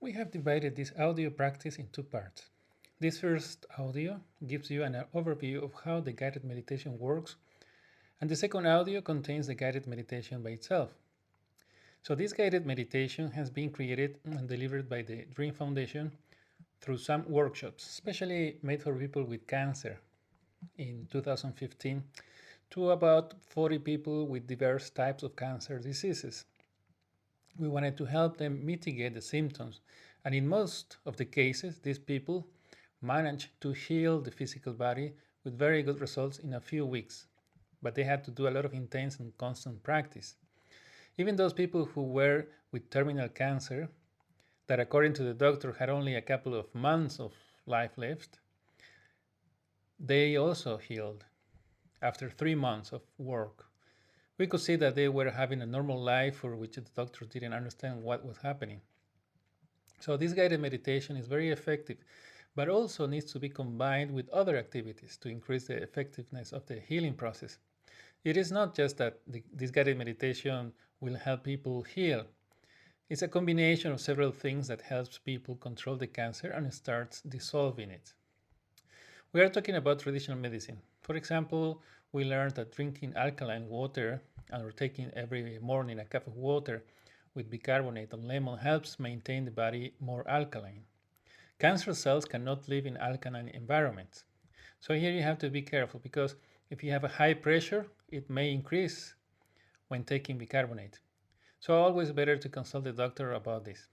We have divided this audio practice in two parts. This first audio gives you an overview of how the guided meditation works, and the second audio contains the guided meditation by itself. So this guided meditation has been created and delivered by the DHRIM Foundation through some workshops, especially made for people with cancer in 2015 to about 40 people with diverse types of cancer diseases. We wanted to help them mitigate the symptoms, and in most of the cases, these people managed to heal the physical body with very good results in a few weeks, but they had to do a lot of intense and constant practice. Even those people who were with terminal cancer, that according to the doctor had only a couple of months of life left, they also healed after 3 months of work. We could see that they were having a normal life for which the doctors didn't understand what was happening. So this guided meditation is very effective, but also needs to be combined with other activities to increase the effectiveness of the healing process. It is not just that this guided meditation will help people heal. It's a combination of several things that helps people control the cancer and starts dissolving it. We are talking about traditional medicine. For example, we learned that drinking alkaline water or taking every morning a cup of water with bicarbonate and lemon helps maintain the body more alkaline. Cancer cells cannot live in alkaline environments. So here you have to be careful because if you have a high pressure, it may increase when taking bicarbonate. So always better to consult the doctor about this.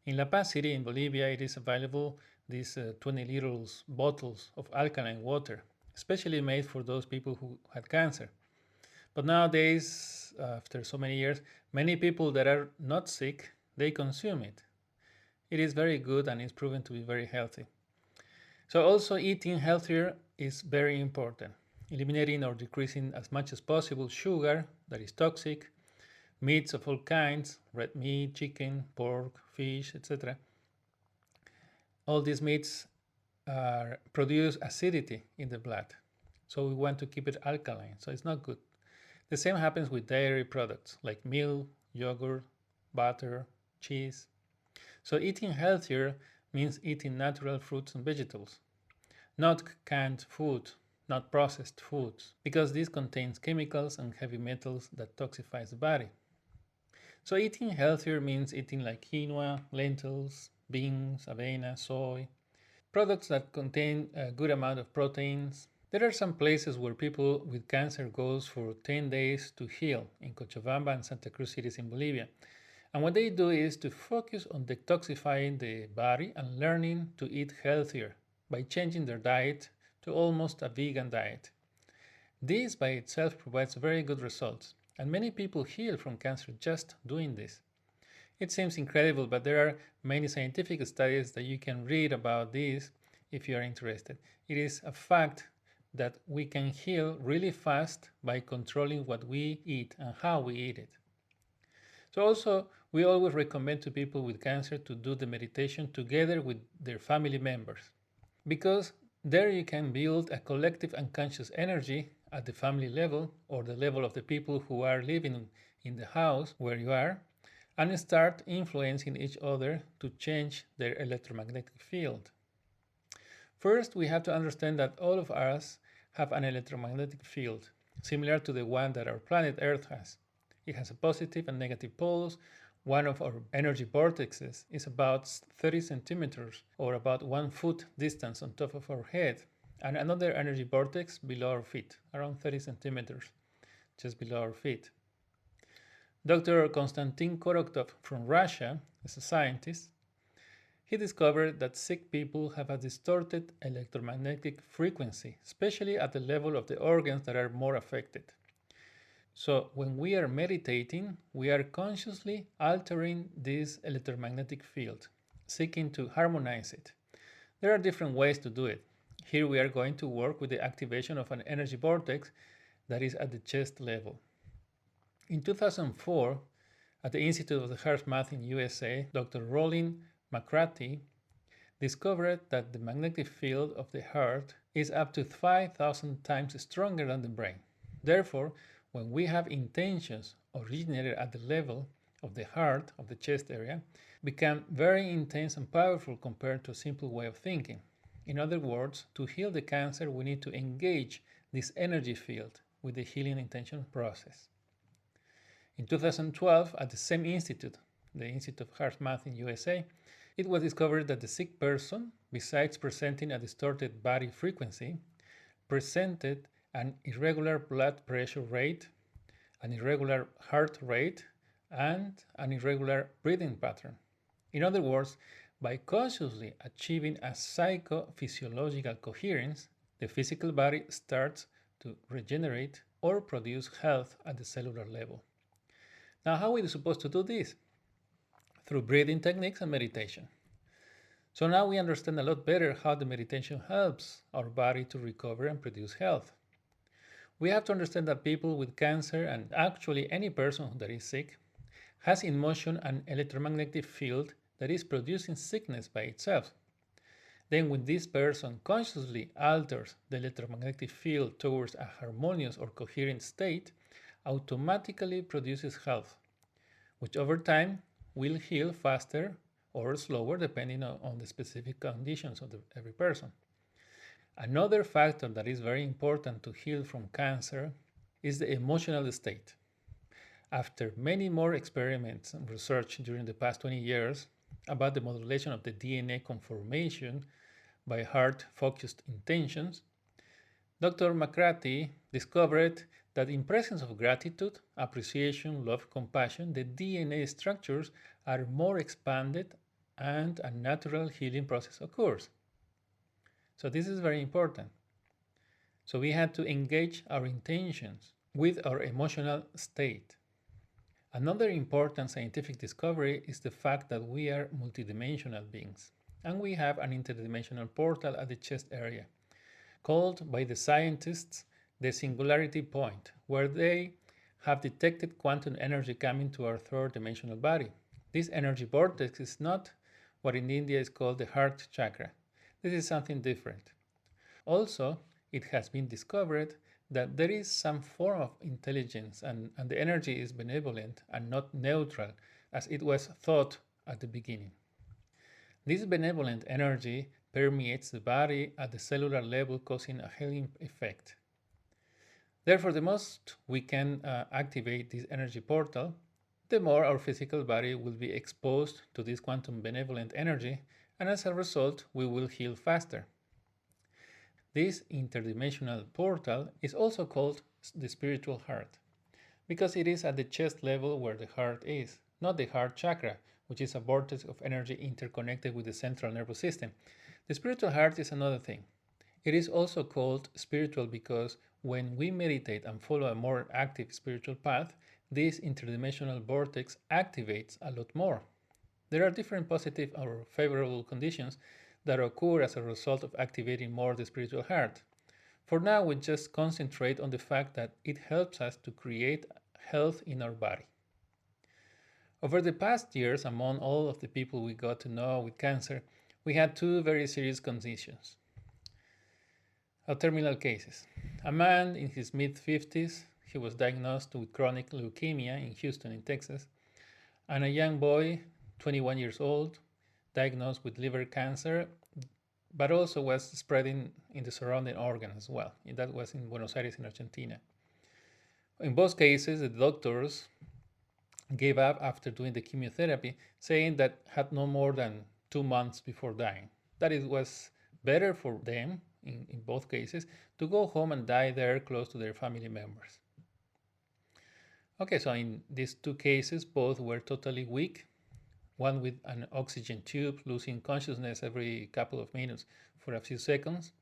In La Paz City in Bolivia, it is available these 20 little bottles of alkaline water, especially made for those people who had cancer. But nowadays, after so many years, many people that are not sick, they consume it. It is very good and is proven to be very healthy. So also eating healthier is very important. Eliminating or decreasing as much as possible sugar that is toxic, meats of all kinds, red meat, chicken, pork, fish, etc. All these meats produce acidity in the blood. So we want to keep it alkaline, so it's not good. The same happens with dairy products like milk, yogurt, butter, cheese. So eating healthier means eating natural fruits and vegetables, not canned food, not processed foods, because this contains chemicals and heavy metals that toxify the body. So eating healthier means eating like quinoa, lentils, beans, avena, soy, products that contain a good amount of proteins. There are some places where people with cancer goes for 10 days to heal in Cochabamba and Santa Cruz cities in Bolivia. And what they do is to focus on detoxifying the body and learning to eat healthier by changing their diet to almost a vegan diet. This by itself provides very good results, and many people heal from cancer just doing this. It seems incredible, but there are many scientific studies that you can read about this if you are interested. It is a fact that we can heal really fast by controlling what we eat and how we eat it. So also, we always recommend to people with cancer to do the meditation together with their family members, because there you can build a collective unconscious energy at the family level or the level of the people who are living in the house where you are, and start influencing each other to change their electromagnetic field. First, we have to understand that all of us have an electromagnetic field, similar to the one that our planet Earth has. It has a positive and negative poles. One of our energy vortexes is about 30 centimeters or about 1 foot distance on top of our head, and another energy vortex below our feet, around 30 centimeters, just below our feet. Dr. Konstantin Korotkov from Russia is a scientist. He discovered that sick people have a distorted electromagnetic frequency, especially at the level of the organs that are more affected. So when we are meditating, we are consciously altering this electromagnetic field, seeking to harmonize it. There are different ways to do it. Here we are going to work with the activation of an energy vortex that is at the chest level. In 2004, at the Institute of the Heart Math in USA, Dr. Rollin McCarthy discovered that the magnetic field of the heart is up to 5,000 times stronger than the brain. Therefore, when we have intentions originated at the level of the heart, of the chest area, become very intense and powerful compared to a simple way of thinking. In other words, to heal the cancer, we need to engage this energy field with the healing intention process. In 2012, at the same institute, the Institute of Heart Math in USA, it was discovered that the sick person, besides presenting a distorted body frequency, presented an irregular blood pressure rate, an irregular heart rate, and an irregular breathing pattern. In other words, by consciously achieving a psychophysiological coherence, the physical body starts to regenerate or produce health at the cellular level. Now, how are we supposed to do this? Through breathing techniques and meditation. So now we understand a lot better how the meditation helps our body to recover and produce health. We have to understand that people with cancer, and actually any person that is sick, has in motion an electromagnetic field that is producing sickness by itself. Then when this person consciously alters the electromagnetic field towards a harmonious or coherent state, automatically produces health, which over time will heal faster or slower depending on the specific conditions of every person. Another factor that is very important to heal from cancer is the emotional state. After many more experiments and research during the past 20 years about the modulation of the DNA conformation by heart-focused intentions, Dr. McCarthy discovered that in presence of gratitude, appreciation, love, compassion, the DNA structures are more expanded and a natural healing process occurs. So this is very important. So we had to engage our intentions with our emotional state. Another important scientific discovery is the fact that we are multidimensional beings, and we have an interdimensional portal at the chest area, called by the scientists the singularity point, where they have detected quantum energy coming to our third dimensional body. This energy vortex is not what in India is called the heart chakra. This is something different. Also, it has been discovered that there is some form of intelligence and the energy is benevolent and not neutral as it was thought at the beginning. This benevolent energy permeates the body at the cellular level, causing a healing effect. Therefore, the most we can activate this energy portal, the more our physical body will be exposed to this quantum benevolent energy, and as a result, we will heal faster. This interdimensional portal is also called the spiritual heart, because it is at the chest level where the heart is, not the heart chakra, which is a vortex of energy interconnected with the central nervous system. The spiritual heart is another thing. It is also called spiritual because when we meditate and follow a more active spiritual path, this interdimensional vortex activates a lot more. There are different positive or favorable conditions that occur as a result of activating more the spiritual heart. For now, we just concentrate on the fact that it helps us to create health in our body. Over the past years, among all of the people we got to know with cancer, we had two very serious conditions. Terminal cases. A man in his mid-50s, he was diagnosed with chronic leukemia in Houston, in Texas, and a young boy, 21 years old, diagnosed with liver cancer, but also was spreading in the surrounding organ as well. And that was in Buenos Aires, in Argentina. In both cases, the doctors gave up after doing the chemotherapy, saying that had no more than 2 months before dying. That it was better for them, in both cases, to go home and die there close to their family members. Okay, so in these two cases, both were totally weak, one with an oxygen tube losing consciousness every couple of minutes for a few seconds,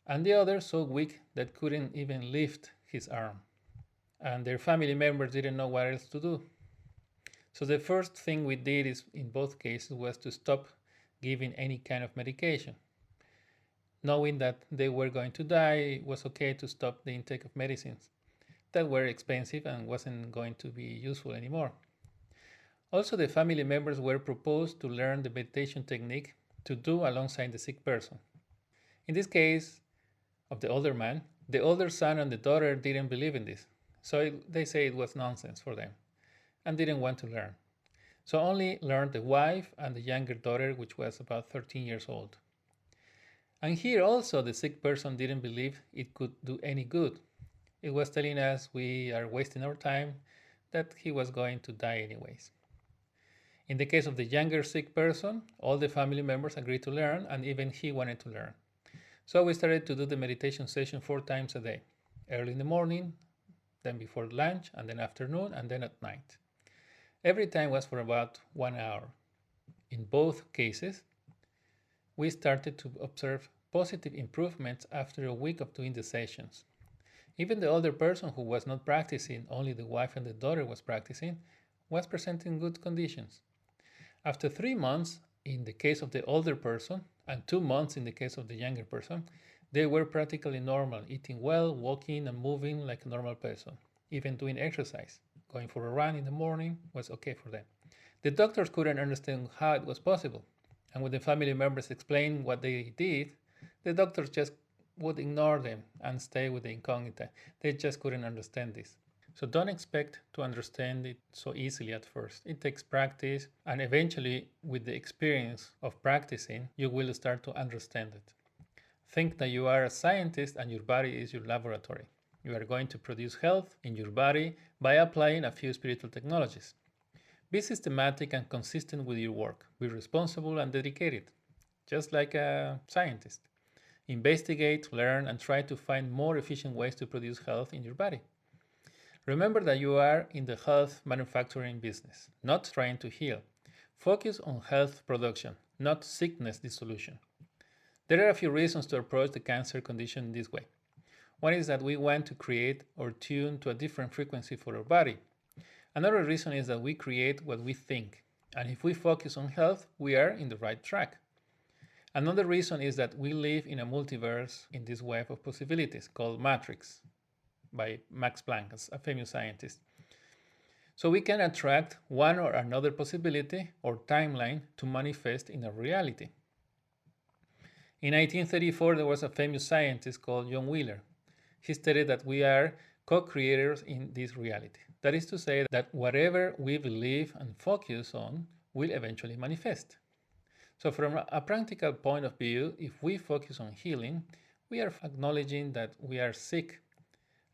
and the other so weak that couldn't even lift his arm. And their family members didn't know what else to do. So the first thing we did is, in both cases, was to stop giving any kind of medication. Knowing that they were going to die, it was okay to stop the intake of medicines that were expensive and wasn't going to be useful anymore. Also, the family members were proposed to learn the meditation technique to do alongside the sick person. In this case of the older man, the older son and the daughter didn't believe in this, so they say it was nonsense for them. and didn't want to learn. So only learned the wife and the younger daughter, which was about 13 years old. And here also the sick person didn't believe it could do any good. It was telling us we are wasting our time, that he was going to die anyways. In the case of the younger sick person, all the family members agreed to learn, and even he wanted to learn. So we started to do the meditation session 4 times a day, early in the morning, then before lunch, and then afternoon, and then at night. Every time was for about 1 hour. In both cases, we started to observe positive improvements after a week of doing the sessions. Even the older person who was not practicing, only the wife and the daughter was practicing, was presenting good conditions. After 3 months, in the case of the older person, and 2 months in the case of the younger person, they were practically normal, eating well, walking and moving like a normal person, even doing exercise. Going for a run in the morning was okay for them. The doctors couldn't understand how it was possible, and when the family members explained what they did, the doctors just would ignore them and stay with the incognita. They just couldn't understand this. So don't expect to understand it so easily at first. It takes practice, and eventually, with the experience of practicing, you will start to understand it. Think that you are a scientist and your body is your laboratory. You are going to produce health in your body by applying a few spiritual technologies. Be systematic and consistent with your work. Be responsible and dedicated, just like a scientist. Investigate, learn, and try to find more efficient ways to produce health in your body. Remember that you are in the health manufacturing business, not trying to heal. Focus on health production, not sickness dissolution. There are a few reasons to approach the cancer condition this way. One is that we want to create or tune to a different frequency for our body. Another reason is that we create what we think, and if we focus on health, we are in the right track. Another reason is that we live in a multiverse in this web of possibilities called Matrix by Max Planck, a famous scientist. So we can attract one or another possibility or timeline to manifest in our reality. In 1934, there was a famous scientist called John Wheeler. He stated that we are co-creators in this reality. That is to say that whatever we believe and focus on will eventually manifest. So from a practical point of view, if we focus on healing, we are acknowledging that we are sick,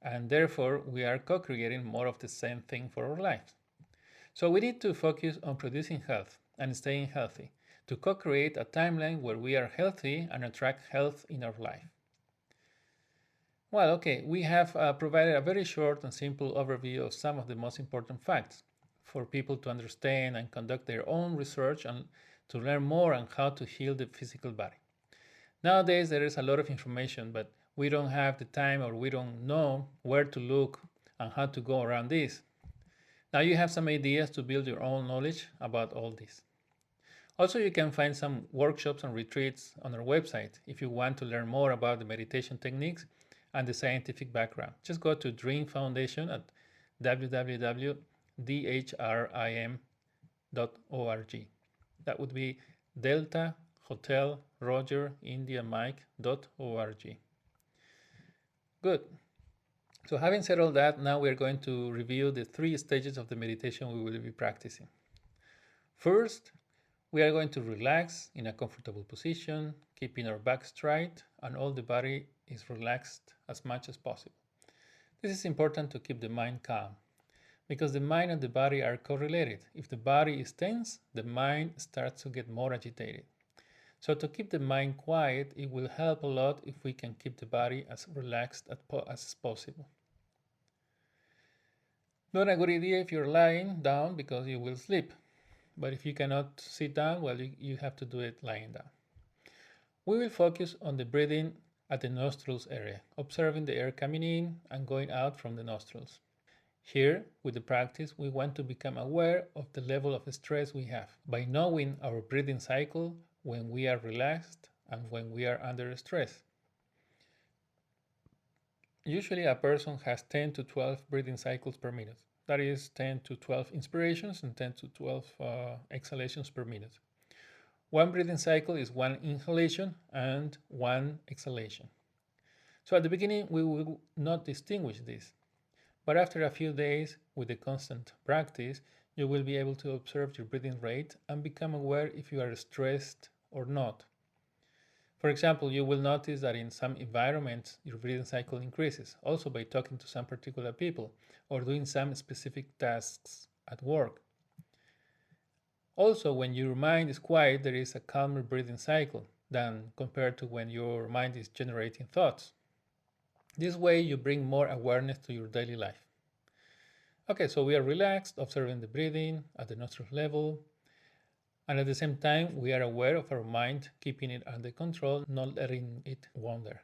and therefore we are co-creating more of the same thing for our lives. So we need to focus on producing health and staying healthy to co-create a timeline where we are healthy and attract health in our life. Well, okay, we have provided a very short and simple overview of some of the most important facts for people to understand and conduct their own research and to learn more on how to heal the physical body. Nowadays, there is a lot of information, but we don't have the time or we don't know where to look and how to go around this. Now you have some ideas to build your own knowledge about all this. Also, you can find some workshops and retreats on our website if you want to learn more about the meditation techniques and the scientific background. Just go to DHRIM Foundation at www.dhrim.org. That would be Delta Hotel Roger India Mike.org. Good. So having said all that, now we're going to review the 3 stages of the meditation we will be practicing. First, we are going to relax in a comfortable position, keeping our back straight and all the body is relaxed as much as possible. This is important to keep the mind calm, because the mind and the body are correlated. If the body is tense, the mind starts to get more agitated. So to keep the mind quiet, it will help a lot if we can keep the body as relaxed as possible. Not a good idea if you're lying down because you will sleep. But if you cannot sit down, well, you have to do it lying down. We will focus on the breathing at the nostrils area, observing the air coming in and going out from the nostrils. Here, with the practice, we want to become aware of the level of stress we have by knowing our breathing cycle when we are relaxed and when we are under stress. Usually a person has 10 to 12 breathing cycles per minute. That is 10 to 12 inspirations and 10 to 12 exhalations per minute. One breathing cycle is 1 inhalation and 1 exhalation. So at the beginning, we will not distinguish this. But after a few days, with the constant practice, You will be able to observe your breathing rate and become aware if you are stressed or not. For example, you will notice that in some environments your breathing cycle increases, also by talking to some particular people or doing some specific tasks at work. Also, when your mind is quiet, there is a calmer breathing cycle than compared to when your mind is generating thoughts. This way, you bring more awareness to your daily life. Okay, so we are relaxed, observing the breathing at the nostril level, and at the same time, we are aware of our mind, keeping it under control, not letting it wander.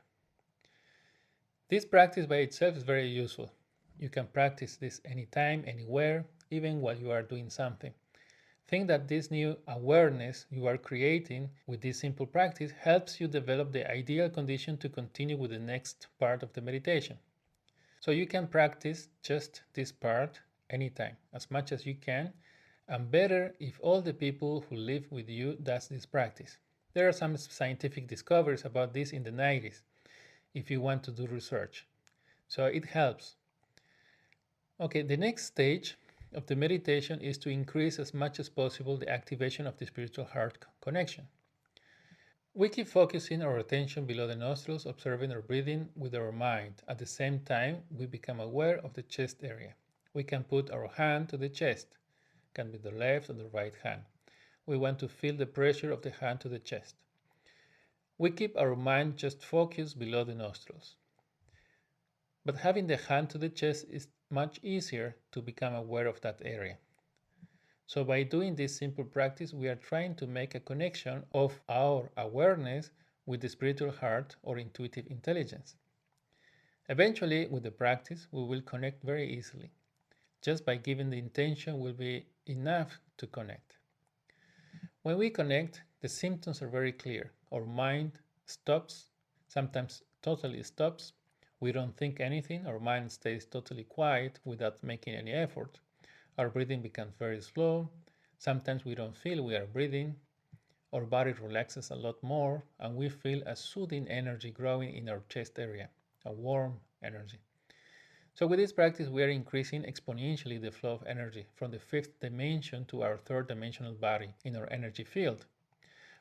This practice by itself is very useful. You can practice this anytime, anywhere, even while you are doing something. Think that this new awareness you are creating with this simple practice helps you develop the ideal condition to continue with the next part of the meditation. So you can practice just this part anytime, as much as you can, and better if all the people who live with you does this practice. There are some scientific discoveries about this in the 90s if you want to do research. So it helps. Okay, the next stage of the meditation is to increase as much as possible the activation of the spiritual heart connection. We keep focusing our attention below the nostrils, observing our breathing with our mind. At the same time, we become aware of the chest area. We can put our hand to the chest, can be the left or the right hand. We want to feel the pressure of the hand to the chest. We keep our mind just focused below the nostrils. But having the hand to the chest is much easier to become aware of that area. So by doing this simple practice, we are trying to make a connection of our awareness with the spiritual heart or intuitive intelligence. Eventually, with the practice, we will connect very easily. Just by giving the intention will be enough to connect. When we connect, the symptoms are very clear. Our mind stops, sometimes totally stops. We don't think anything. Our mind stays totally quiet without making any effort. Our breathing becomes very slow. Sometimes we don't feel we are breathing. Our body relaxes a lot more, and we feel a soothing energy growing in our chest area, a warm energy. So with this practice, we are increasing exponentially the flow of energy from the fifth dimension to our third dimensional body in our energy field.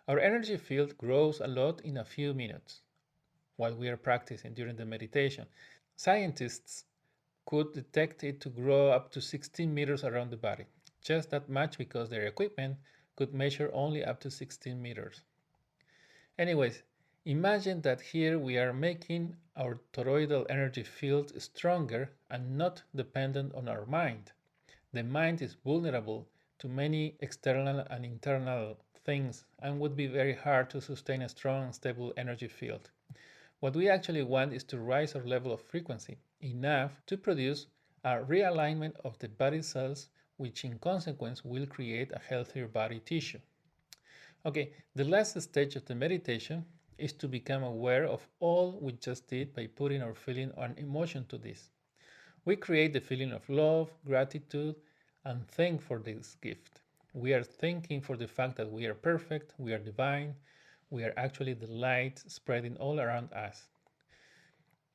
Our energy field grows a lot in a few minutes while we are practicing during the meditation. Scientists could detect it to grow up to 16 meters around the body, just that much because their equipment could measure only up to 16 meters. Anyways, imagine that here we are making our toroidal energy field stronger and not dependent on our mind. The mind is vulnerable to many external and internal things and would be very hard to sustain a strong and stable energy field. What we actually want is to raise our level of frequency enough to produce a realignment of the body cells, which in consequence will create a healthier body tissue. Okay, the last stage of the meditation is to become aware of all we just did by putting our feeling and emotion to this. We create the feeling of love, gratitude, and thank for this gift. We are thanking for the fact that we are perfect, we are divine, we are actually the light spreading all around us.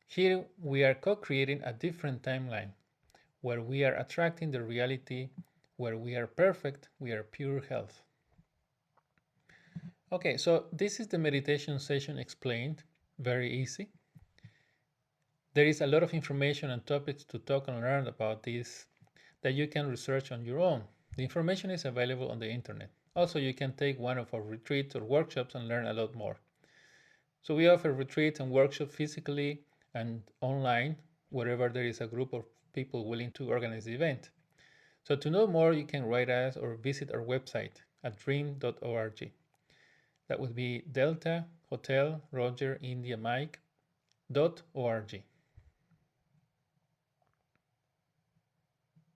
Here we are co-creating a different timeline where we are attracting the reality where we are perfect, we are pure health. Okay, so this is the meditation session explained, very easy. There is a lot of information and topics to talk and learn about this that you can research on your own. The information is available on the internet. Also, you can take one of our retreats or workshops and learn a lot more. So we offer retreats and workshops physically and online, wherever there is a group of people willing to organize the event. So to know more, you can write us or visit our website at DHRIM.org. That would be Delta Hotel Roger India Mike.org.